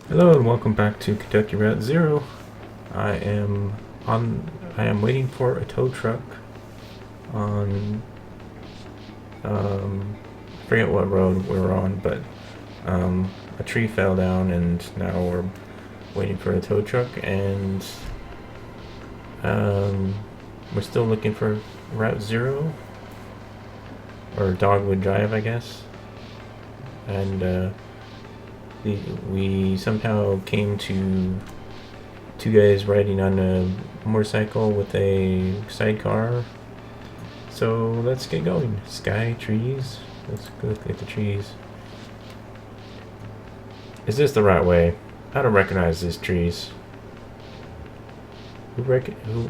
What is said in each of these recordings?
Hello and welcome back to Kentucky Route Zero. I am I am waiting for a tow truck on I forget what road we were on, but a tree fell down and now we're waiting for a tow truck and um, we're still looking for Route Zero or Dogwood Drive, I guess. And we somehow came to two guys riding on a motorcycle with a sidecar. So let's get going. Sky, trees. Let's go look at the trees. Is this the right way? I don't recognize these trees. Who?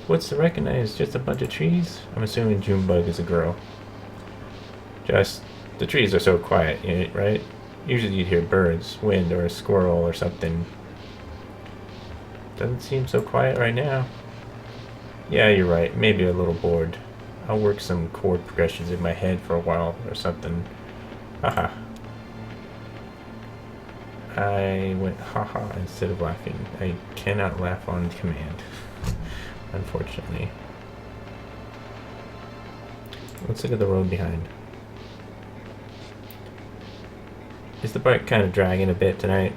What's to recognize? Just a bunch of trees? I'm assuming Junebug is a girl. Just the trees are so quiet, right? Usually you'd hear birds, wind, or a squirrel or something. Doesn't seem so quiet right now. Yeah, you're right. Maybe a little bored. I'll work some chord progressions in my head for a while or something. Haha. I went haha instead of laughing. I cannot laugh on command, unfortunately. Let's look at the road behind. Is the bike kind of dragging a bit tonight?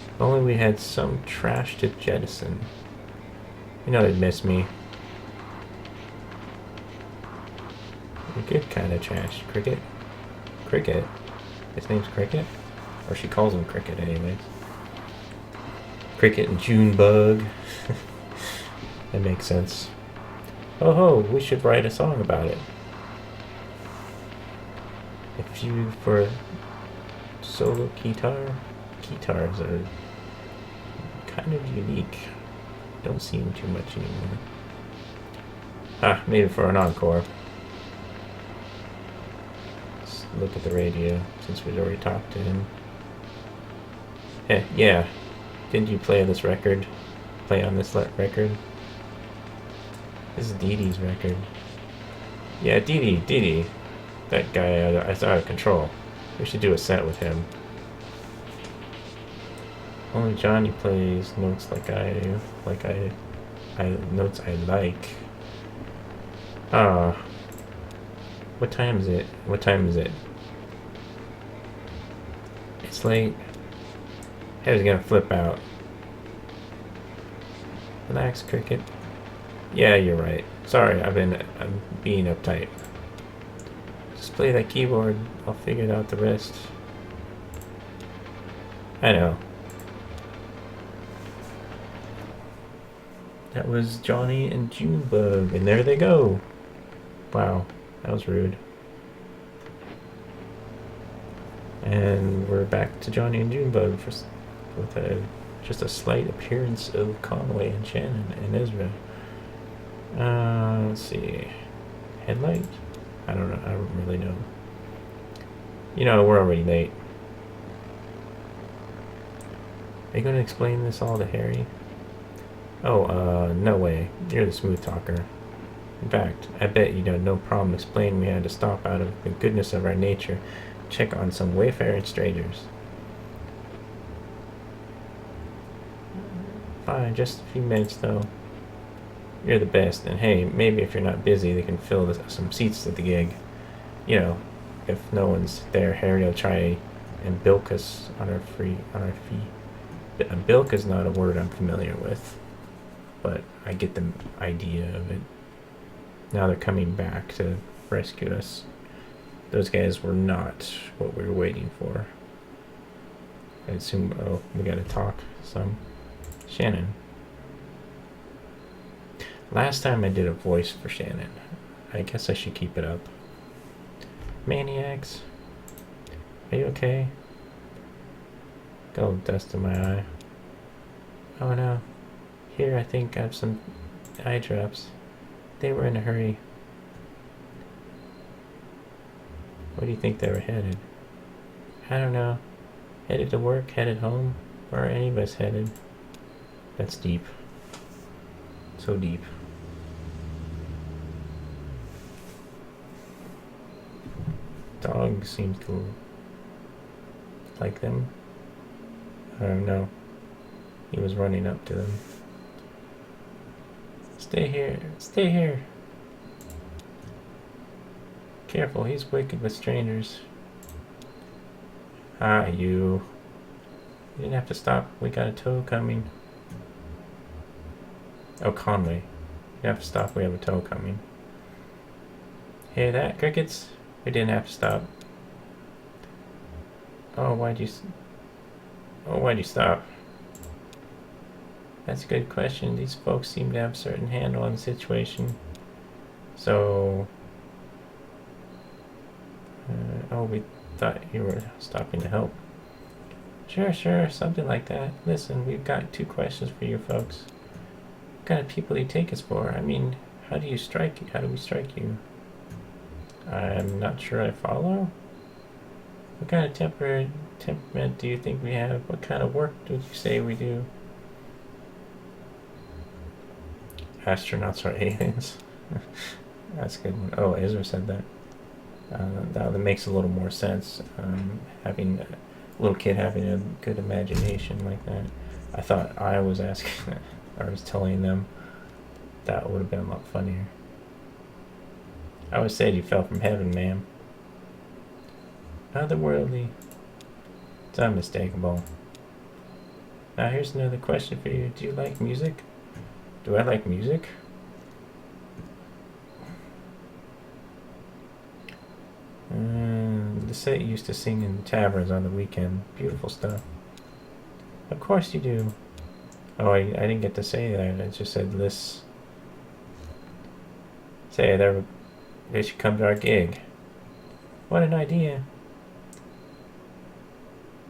If only we had some trash to jettison. You know they'd miss me. A good kind of trash. Cricket? Cricket? His name's Cricket? Or she calls him Cricket anyways. Cricket and Junebug. That makes sense. Oh ho, we should write a song about it. If you for solo guitar, guitars are kind of unique. Don't see him too much anymore. Ah, maybe for an encore. Let's look at the radio since we'd already talked to him. Yeah. Didn't you play this record? Play on this record? This is Dee Dee's record. Yeah, Dee Dee. That guy is out of control. We should do a set with him. Only Johnny plays notes like notes I like. Ah. What time is it? What time is it? It's late. Head's gonna flip out. Relax, Cricket. Yeah, you're right. Sorry, I'm being uptight. Just play that keyboard. I'll figure out the rest. I know. That was Johnny and Junebug, and there they go. Wow, that was rude. And we're back to Johnny and Junebug with just a slight appearance of Conway and Shannon and Ezra. Let's see. Headlight? I don't know. I don't really know. You know, we're already late. Are you going to explain this all to Harry? Oh, no way. You're the smooth talker. In fact, I bet you'd have no problem explaining we had to stop out of the goodness of our nature, check on some wayfaring strangers. Fine, just a few minutes though. You're the best, and hey, maybe if you're not busy, they can fill some seats at the gig. You know, if no one's there, Harry will try and bilk us on our fee. Bilk is not a word I'm familiar with, but I get the idea of it. Now they're coming back to rescue us. Those guys were not what we were waiting for. I assume, oh, we gotta talk some. Shannon. Last time I did a voice for Shannon. I guess I should keep it up. Maniacs. Are you okay? Got a little dust in my eye. Oh no. Here, I think I have some eye drops. They were in a hurry. Where do you think they were headed? I don't know. Headed to work, headed home? Where are any of us headed? That's deep. So deep. Dog seems to like them. I don't know. He was running up to them. Stay here. Stay here. Careful, he's wicked with strangers. Ah, you. You didn't have to stop. We got a tow coming. Oh, Conway. You have to stop. We have a tow coming. Hear that, crickets? We didn't have to stop. Oh, why'd you stop? That's a good question. These folks seem to have a certain handle on the situation. So... oh, we thought you were stopping to help. Sure, something like that. Listen, we've got 2 questions for you folks. What kind of people do you take us for? I mean, how do we strike you? I'm not sure I follow. What kind of temperament do you think we have? What kind of work would you say we do? Astronauts or aliens? That's a good one. Oh, Ezra said that. That makes a little more sense. Having a little kid having a good imagination like that. I thought I was asking that. I was telling them. That would have been a lot funnier. I always said you fell from heaven, ma'am. Otherworldly. It's unmistakable. Now here's another question for you. Do you like music? Do I like music? The set used to sing in taverns on the weekend. Beautiful stuff. Of course you do. Oh, I didn't get to say that. I just said this. Say they should come to our gig. What an idea.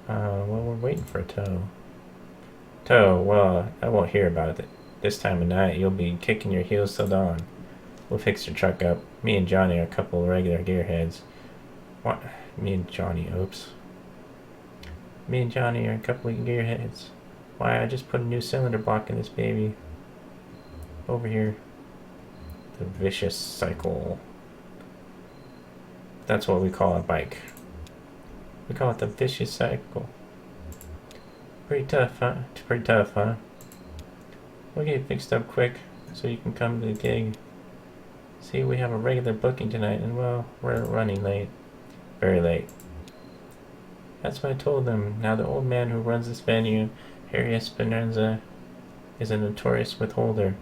Well, we're waiting for a tow. Tow, well, I won't hear about it. This time of night, you'll be kicking your heels till dawn. We'll fix your truck up. Me and Johnny are a couple of regular gearheads. What? Me and Johnny, oops. Me and Johnny are a couple of gearheads. Why, I just put a new cylinder block in this baby. Over here. The vicious cycle. That's what we call a bike. We call it the vicious cycle. Pretty tough, huh? Pretty tough, huh? We'll get it fixed up quick so you can come to the gig. See, we have a regular booking tonight, and well, we're running late. Very late. That's what I told them. Now the old man who runs this venue, Harry Esperanza, is a notorious withholder.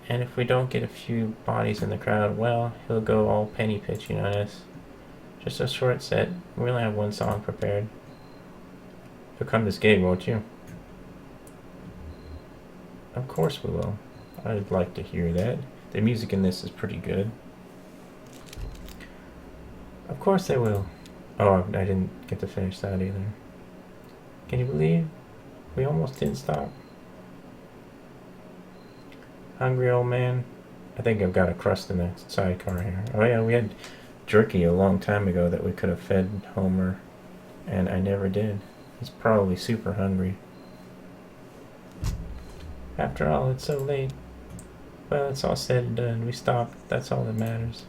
And if we don't get a few bodies in the crowd, well, he'll go all penny pitching on us. Just a short set. We only have 1 song prepared. You'll come to this gig, won't you? Of course we will. I'd like to hear that. The music in this is pretty good. Of course I will. Oh, I didn't get to finish that either. Can you believe we almost didn't stop? Hungry old man? I think I've got a crust in the sidecar here. Oh yeah, we had jerky a long time ago that we could have fed Homer, and I never did. He's probably super hungry. After all, it's so late. Well, it's all said and done. We stopped. That's all that matters.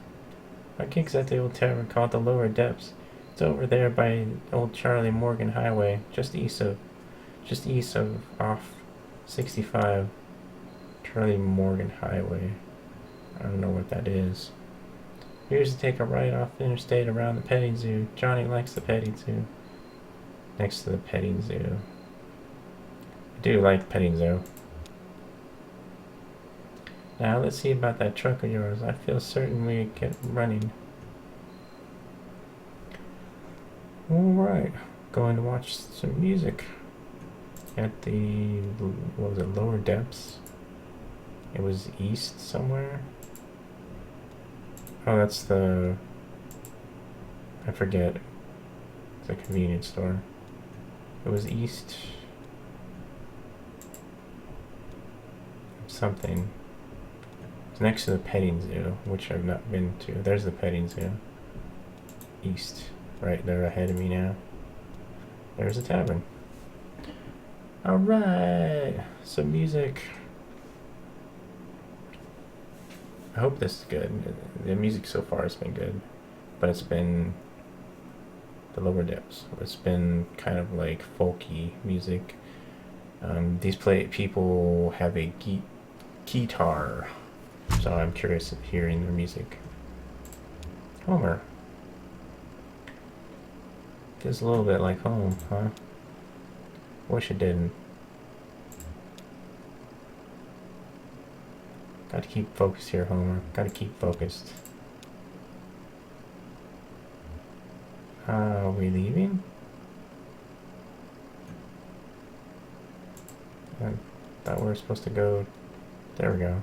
Our gig's at the old tavern called the Lower Depths. It's over there by old Charlie Morgan Highway, just east of off 65. Charlie Morgan Highway. I don't know what that is. Here's to take a right off the interstate around the petting zoo. Johnny likes the petting zoo. Next to the petting zoo. I do like the petting zoo. Now let's see about that truck of yours. I feel certain we get running. Alright. Going to watch some music at the, what was it, Lower Depths? It was east somewhere. Oh, that's the, I forget. It's a convenience store. It was east something. It's next to the petting zoo, which I've not been to. There's the petting zoo. East. Right there ahead of me now. There's a tavern. Alright. Some music. I hope this is good. The music so far has been good. But it's been the lower depths. It's been kind of like folky music. These people have a guitar, so I'm curious of hearing their music. Homer. Feels a little bit like home, huh? Wish it didn't. Gotta keep focused here, Homer. Gotta keep focused. Are we leaving? I thought we were supposed to go. There we go.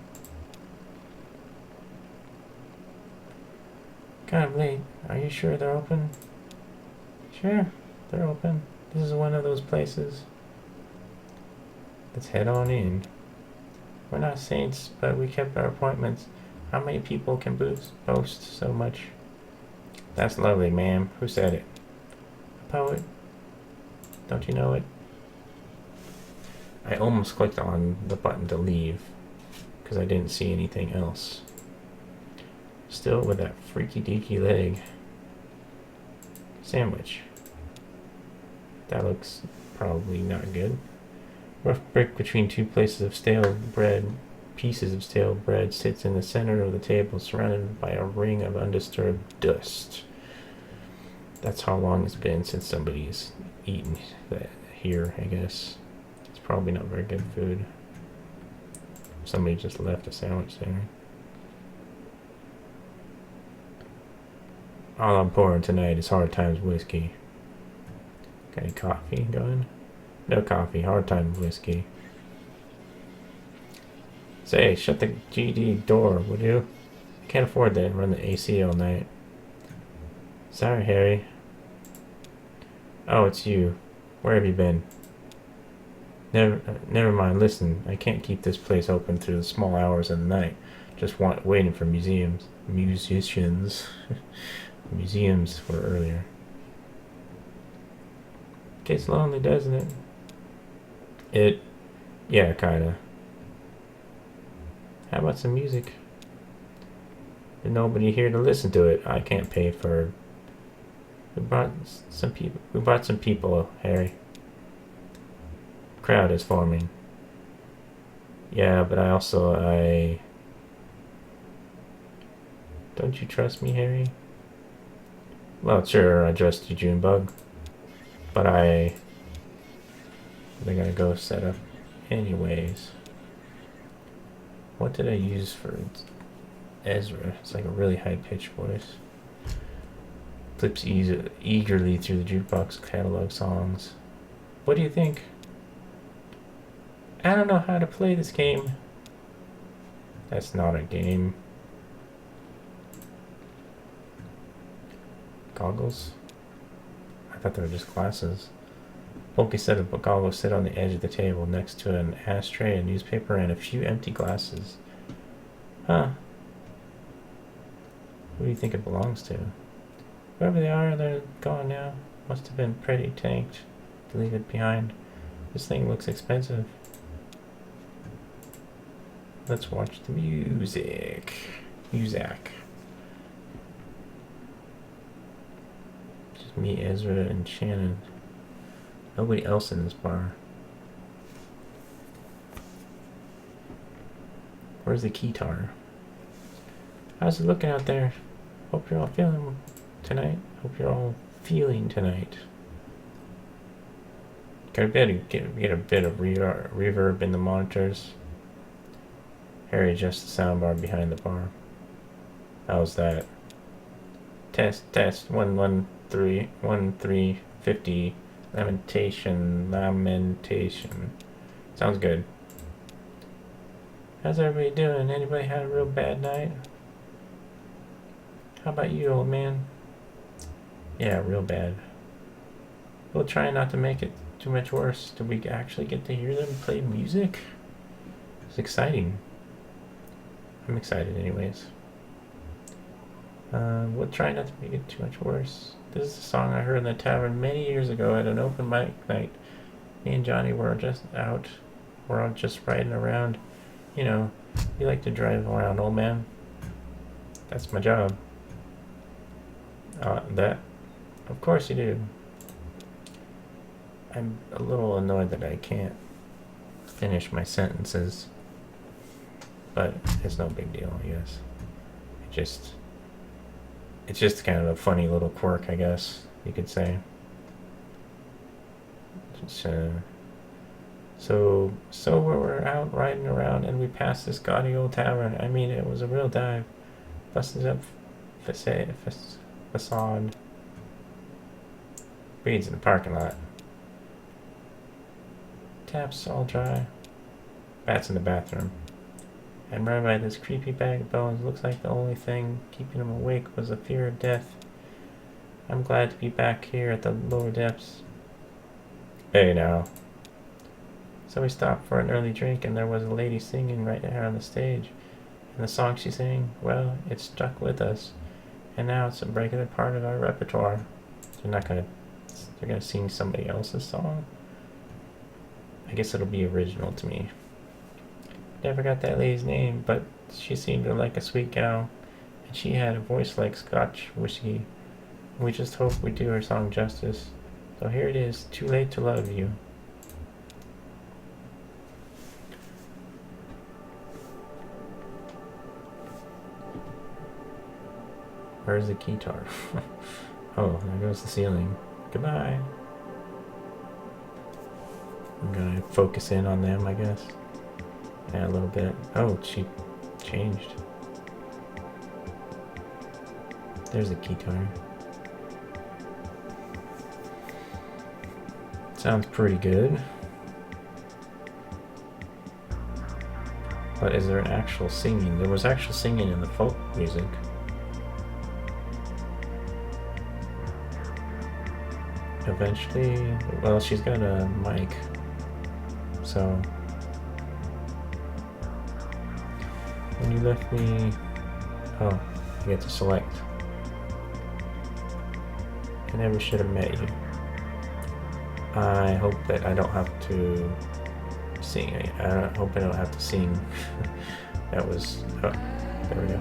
Kind of late. Are you sure they're open? Sure, they're open. This is one of those places. Let's head on in. We're not saints, but we kept our appointments. How many people can boast so much? That's lovely, ma'am. Who said it? A poet. Don't you know it? I almost clicked on the button to leave because I didn't see anything else. Still with that freaky deaky leg. Sandwich. That looks probably not good. Rough brick between two pieces of stale bread sits in the center of the table, surrounded by a ring of undisturbed dust. That's how long it's been since somebody's eaten that here, I guess. It's probably not very good food. Somebody just left a sandwich there. All I'm pouring tonight is Hard Times whiskey. Got any coffee going? No coffee, Hard Times whiskey. Say, shut the GD door, would you? I can't afford that and run the AC all night. Sorry, Harry. Oh, it's you. Where have you been? Never mind. Listen, I can't keep this place open through the small hours of the night. Just waiting for musicians. Museums were earlier. Gets lonely, doesn't it? Yeah, kinda. How about some music? There's nobody here to listen to it. I can't pay for. We brought some people, Harry. Crowd is forming. Yeah, but I don't you trust me, Harry? Well, sure, I trust you, Junebug. But I gotta go set up anyways. What did I use for Ezra? It's like a really high-pitched voice. Flips eagerly through the jukebox catalog songs. What do you think? I don't know how to play this game. That's not a game. Goggles? I thought they were just glasses. Bulky set of goggles sit on the edge of the table next to an ashtray, a newspaper, and a few empty glasses. Huh. Who do you think it belongs to? Whoever they are, they're gone now. Must have been pretty tanked to leave it behind. This thing looks expensive. Let's watch the music. Muzak. Just me, Ezra, and Shannon. Nobody else in this bar. Where's the guitar? How's it looking out there? Hope you're all feeling tonight. Hope you're all feeling tonight. Get a bit of reverb in the monitors. Harry adjusts the soundbar behind the bar. How's that? Test 113 50. Lamentation. Sounds good. How's everybody doing? Anybody had a real bad night? How about you, old man? Yeah, real bad. We'll try not to make it too much worse. Do we actually get to hear them play music? It's exciting. I'm excited anyways. We'll try not to make it too much worse. This is a song I heard in the tavern many years ago at an open mic night. Me and Johnny were just out. We're all just riding around. You know, you like to drive around, old man. That's my job. Of course you do. I'm a little annoyed that I can't finish my sentences, but it's no big deal, I guess. It's just kind of a funny little quirk, I guess you could say. So we were out riding around and we passed this gaudy old tavern. I mean, it was a real dive. Busted up facade. Reeds in the parking lot. Taps all dry. Bats in the bathroom. And right by this creepy bag of bones, looks like the only thing keeping him awake was the fear of death. I'm glad to be back here at the lower depths. Hey now. So we stopped for an early drink and there was a lady singing right there on the stage. And the song she sang, well, it stuck with us. And now it's a regular part of our repertoire. They're gonna sing somebody else's song? I guess it'll be original to me. Never got that lady's name, but she seemed like a sweet gal, and she had a voice like Scotch whiskey. We just hope we do her song justice. So here it is, Too Late to Love You. Where's the guitar? Oh, there goes the ceiling. Goodbye. I'm gonna focus in on them, I guess. Yeah, a little bit. Oh, she changed. There's a guitar. Sounds pretty good. But is there an actual singing? There was actual singing in the folk music. Eventually, well, she's got a mic, so when you left me, oh, you get to select. I never should have met you. I hope that I don't have to sing. I hope I don't have to sing. That was, oh, there we go.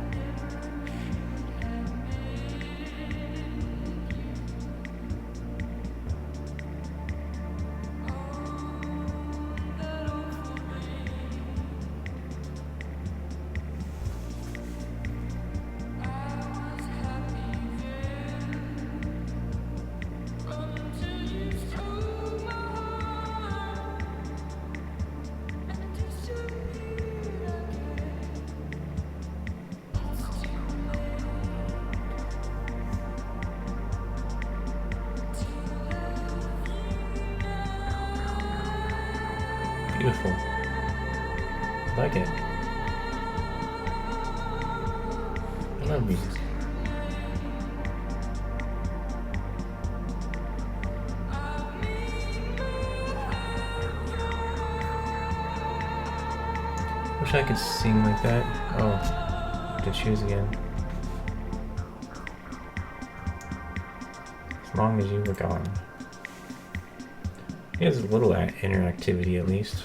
Beautiful. I like it. I love music. Wish I could sing like that. Oh, to choose again. As long as you were gone. He has a little interactivity at least.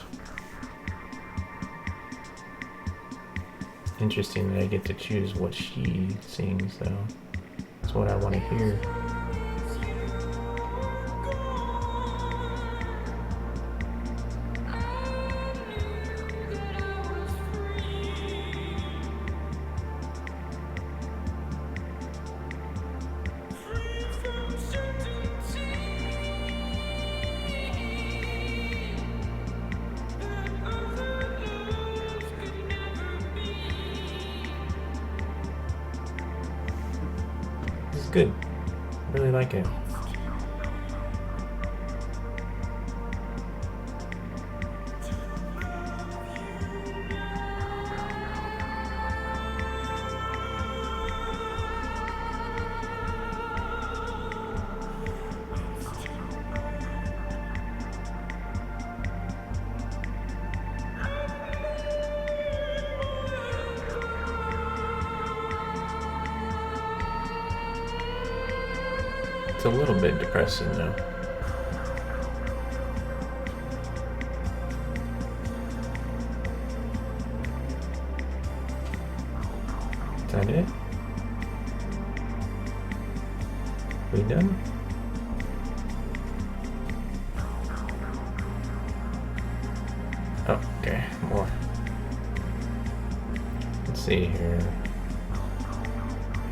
Interesting that I get to choose what she sings though. That's what I want to hear. Good. Really like it. It's a little bit depressing though. Is that it? We done? Oh, okay, more. Let's see here.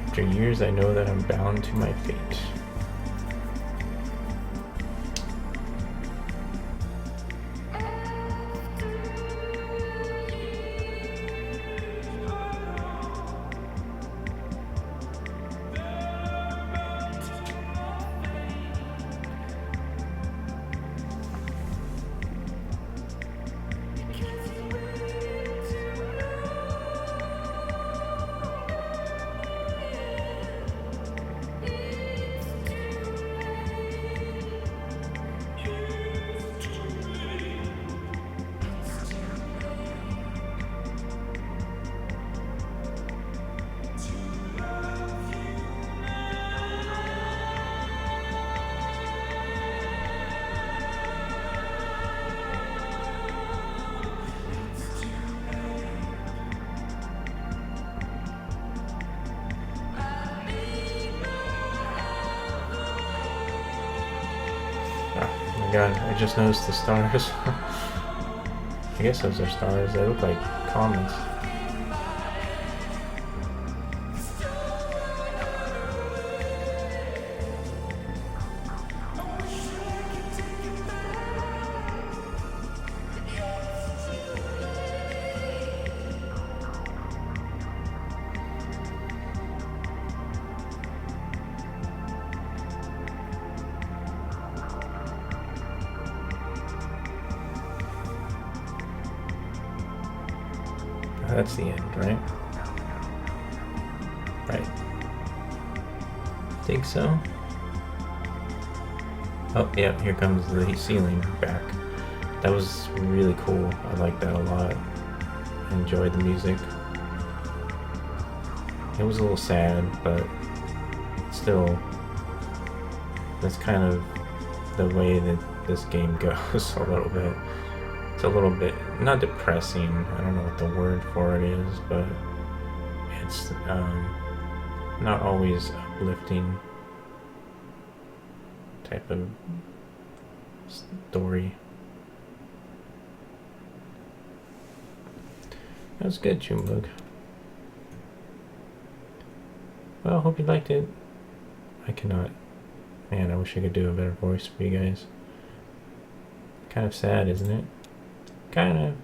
After years, I know that I'm bound to my fate. Oh my god, I just noticed the stars. I guess those are stars. They look like comets. That's the end, right? Right. Think so? Oh, yeah, here comes the ceiling back. That was really cool. I like that a lot. I enjoyed the music. It was a little sad, but still, that's kind of the way that this game goes a little bit. It's a little bit, not depressing, I don't know what the word for it is, but it's not always uplifting type of story. That was good, Junebug. Well, hope you liked it. I cannot. Man, I wish I could do a better voice for you guys. Kind of sad, isn't it? Kind of.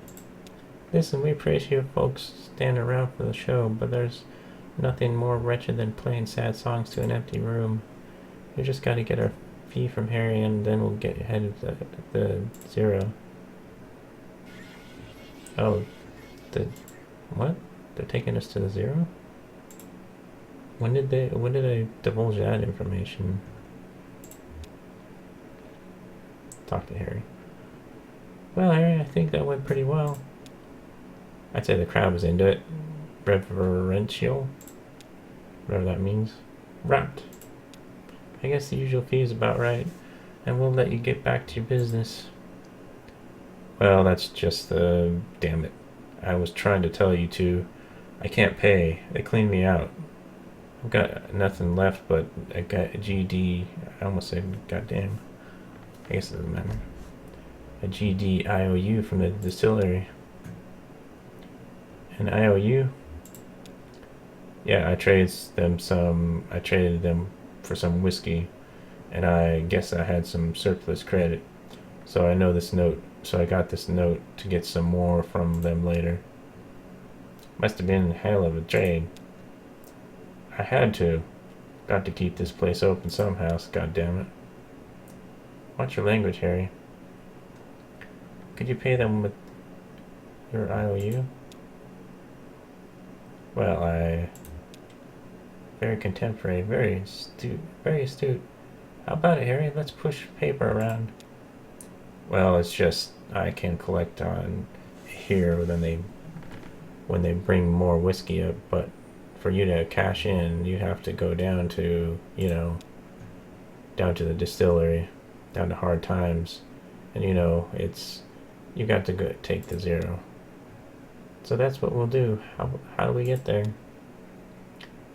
Listen, we appreciate folks standing around for the show, but there's nothing more wretched than playing sad songs to an empty room. We just gotta get our fee from Harry, and then we'll get ahead of the zero. Oh, what? They're taking us to the zero? When did they divulge that information? Talk to Harry. Well, Harry, I think that went pretty well. I'd say the crowd was into it. Reverential? Whatever that means. Right. I guess the usual fee is about right. And we'll let you get back to your business. Well, that's just the... Damn it. I was trying to tell you to. I can't pay. They cleaned me out. I've got nothing left but I got a GD. I almost said goddamn. I guess it doesn't matter. A GD IOU from the distillery. An IOU? Yeah, I traded them for some whiskey, and I guess I had some surplus credit. So I got this note to get some more from them later. Must have been a hell of a trade. I had to. Got to keep this place open somehow, goddammit. Watch your language, Harry. Could you pay them with your IOU? Well, very contemporary, very astute. How about it, Harry? Let's push paper around. Well, it's just I can collect on here when they bring more whiskey up, but for you to cash in, you have to go down to, down to the distillery, down to Hard Times, and you got to go take the zero. So that's what we'll do. How do we get there?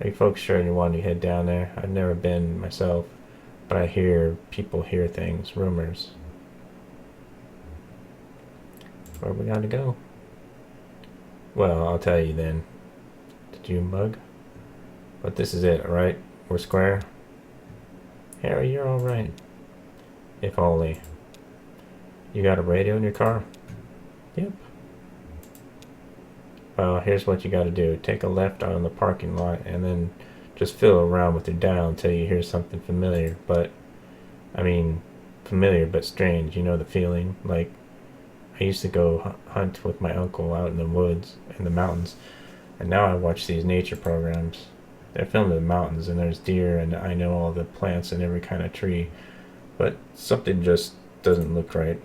Are you folks sure you want to head down there? I've never been myself, but people hear things, rumors. Where we gotta go? Well, I'll tell you then. The Junebug. But this is it, alright? We're square. Harry, you're alright. If only. You got a radio in your car? Yep. Well, here's what you gotta do. Take a left out in the parking lot and then just fiddle around with your dial until you hear something familiar. But, I mean, familiar but strange. You know the feeling? Like, I used to go hunt with my uncle out in the woods, in the mountains. And now I watch these nature programs. They're filmed in the mountains and there's deer and I know all the plants and every kind of tree. But something just doesn't look right.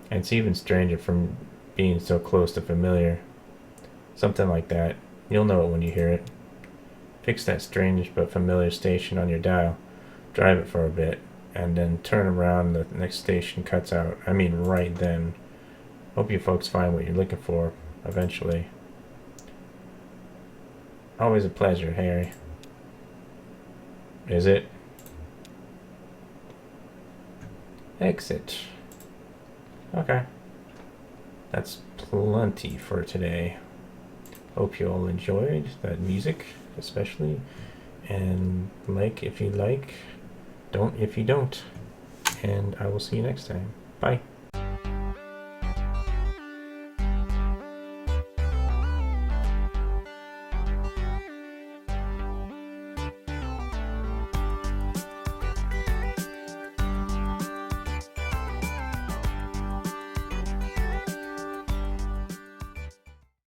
And it's even stranger from being so close to familiar. Something like that. You'll know it when you hear it. Fix that strange but familiar station on your dial. Drive it for a bit. And then turn around and the next station cuts out. I mean right then. Hope you folks find what you're looking for eventually. Always a pleasure, Harry. Is it? Exit. Okay. That's plenty for today. Hope you all enjoyed that music, especially. And like if you like, don't if you don't. And I will see you next time. Bye.